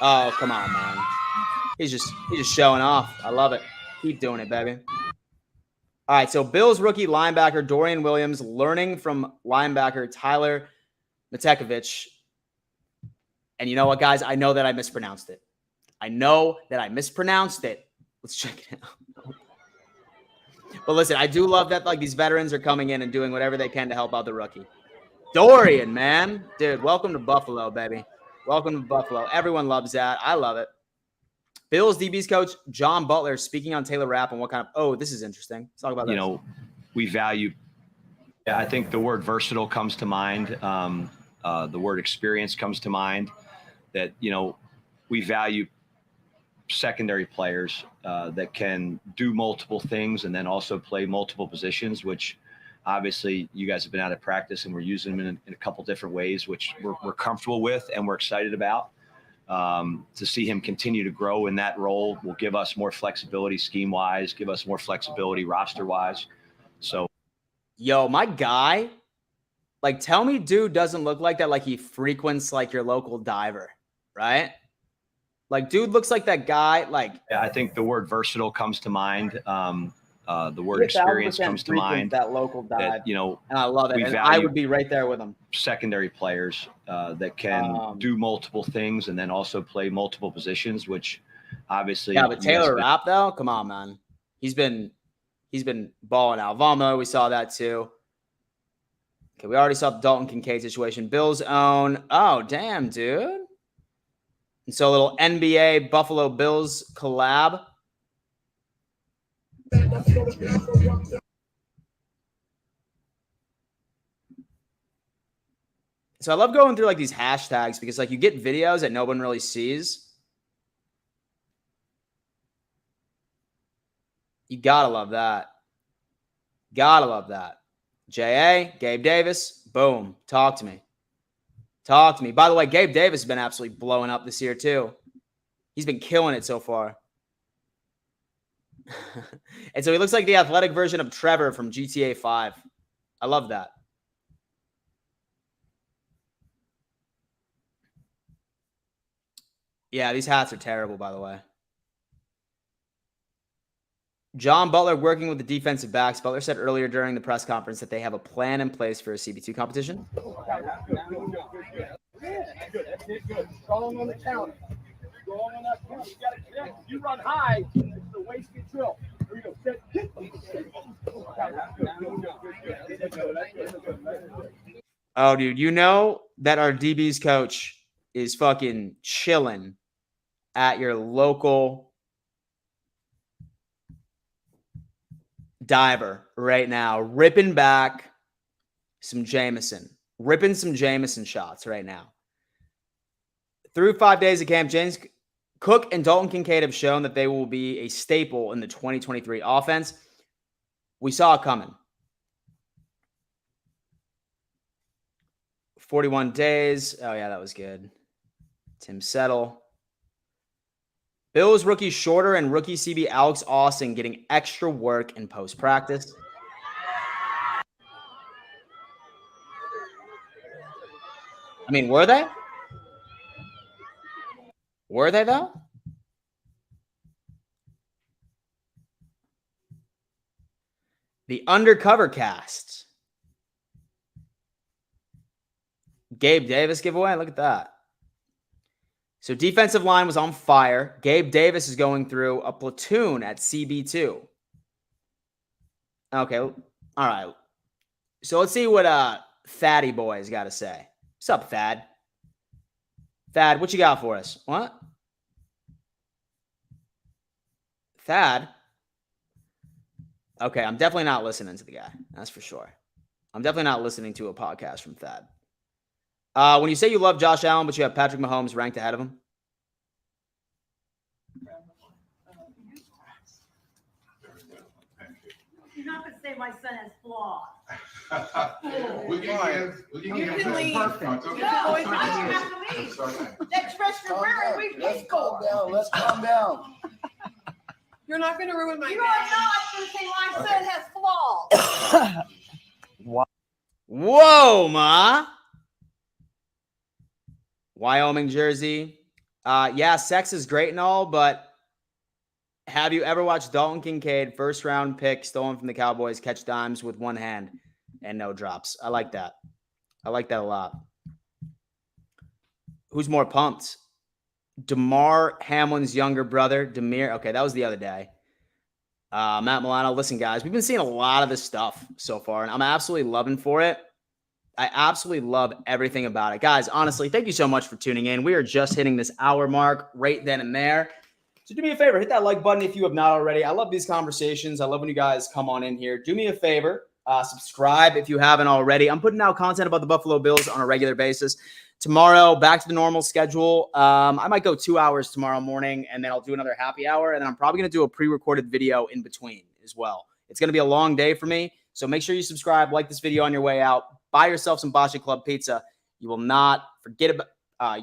Oh, come on, man. He's just showing off. I love it. Keep doing it, baby. All right, so Bills rookie linebacker Dorian Williams learning from linebacker Tyler Matekovich. And you know what, guys? I know that I mispronounced it. Let's check it out. But listen, I do love that like these veterans are coming in and doing whatever they can to help out the rookie. Dorian, man. Dude, welcome to Buffalo, baby. Welcome to Buffalo. Everyone loves that. I love it. Bills DB's coach John Butler speaking on Taylor Rapp and what kind of – oh, this is interesting. Let's talk about that. We value – I think the word versatile comes to mind. The word experience comes to mind. That, we value secondary players that can do multiple things and then also play multiple positions, which obviously you guys have been out of practice and we're using them in a couple different ways, which we're comfortable with and we're excited about. To see him continue to grow in that role will give us more flexibility scheme-wise, give us more flexibility roster-wise. So, yo, my guy, like, tell me dude doesn't look like that, like he frequents, like, your local diver, right? Like, dude looks like that guy, like... Yeah, I think the word versatile comes to mind. The word experience comes to mind. That local dive, that, and I love it. And I would be right there with him. Secondary players that can do multiple things and then also play multiple positions, which obviously. Yeah, but Taylor Rapp though, come on, man. He's been balling out. Von Miller, we saw that too. Okay, we already saw the Dalton Kincaid situation. Bills own. Oh, damn, dude. And so a little NBA Buffalo Bills collab. So I love going through like these hashtags because like you get videos that no one really sees. You gotta love that. Gotta love that. J.A., Gabe Davis, boom. Talk to me. Talk to me. By the way, Gabe Davis has been absolutely blowing up this year too. He's been killing it so far. And so he looks like the athletic version of Trevor from GTA 5. I love that. Yeah, these hats are terrible, by the way. John Butler working with the defensive backs. Butler said earlier during the press conference that they have a plan in place for a CB2 competition. Good. Strong on the counter. Strong on that counter. You got to connect. You run high. It's the wasted drill. Here we go. Oh, dude, you know that our DB's coach is fucking chilling at your local diver right now, ripping back some Jameson, ripping some Jameson shots right now. Through 5 days of camp, James Cook and Dalton Kincaid have shown that they will be a staple in the 2023 offense. We saw it coming. 41 days. Oh, yeah, that was good. Tim Settle. Bills rookie Shorter and rookie CB Alex Austin getting extra work in post-practice. I mean, were they? Were they, though? The undercover cast. Gabe Davis giveaway. Look at that. So defensive line was on fire. Gabe Davis is going through a platoon at CB2. Okay. All right. So let's see what Thaddy Boy's got to say. What's up, Thad? Thad, what you got for us? What? Thad? Okay, I'm definitely not listening to the guy. That's for sure. I'm definitely not listening to a podcast from Thad. When you say you love Josh Allen, but you have Patrick Mahomes ranked ahead of him. You're not going to say my son has flaws. We can leave. Next February, we pay for. Let's calm down. You're not going to ruin my. You are not going to say my son has flaws. Whoa, Ma. Wyoming jersey. Yeah, sex is great and all, but have you ever watched Dalton Kincaid, first round pick, stolen from the Cowboys, catch dimes with one hand and no drops? I like that. I like that a lot. Who's more pumped? DeMar Hamlin's younger brother, Demir. Okay, that was the other day. Matt Milano. Listen, guys, we've been seeing a lot of this stuff so far, and I'm absolutely loving for it. I absolutely love everything about it. Guys, honestly, thank you so much for tuning in. We are just hitting this hour mark right then and there. So do me a favor, hit that like button if you have not already. I love these conversations. I love when you guys come on in here. Do me a favor, subscribe if you haven't already. I'm putting out content about the Buffalo Bills on a regular basis. Tomorrow, back to the normal schedule. I might go 2 hours tomorrow morning, and then I'll do another happy hour, and then I'm probably going to do a pre-recorded video in between as well. It's going to be a long day for me, so make sure you subscribe, like this video on your way out. Buy yourself some Bocce Club pizza. You will not forget about.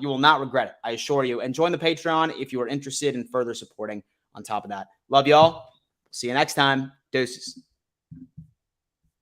You will not regret it, I assure you. And join the Patreon if you are interested in further supporting on top of that. Love y'all. See you next time. Deuces.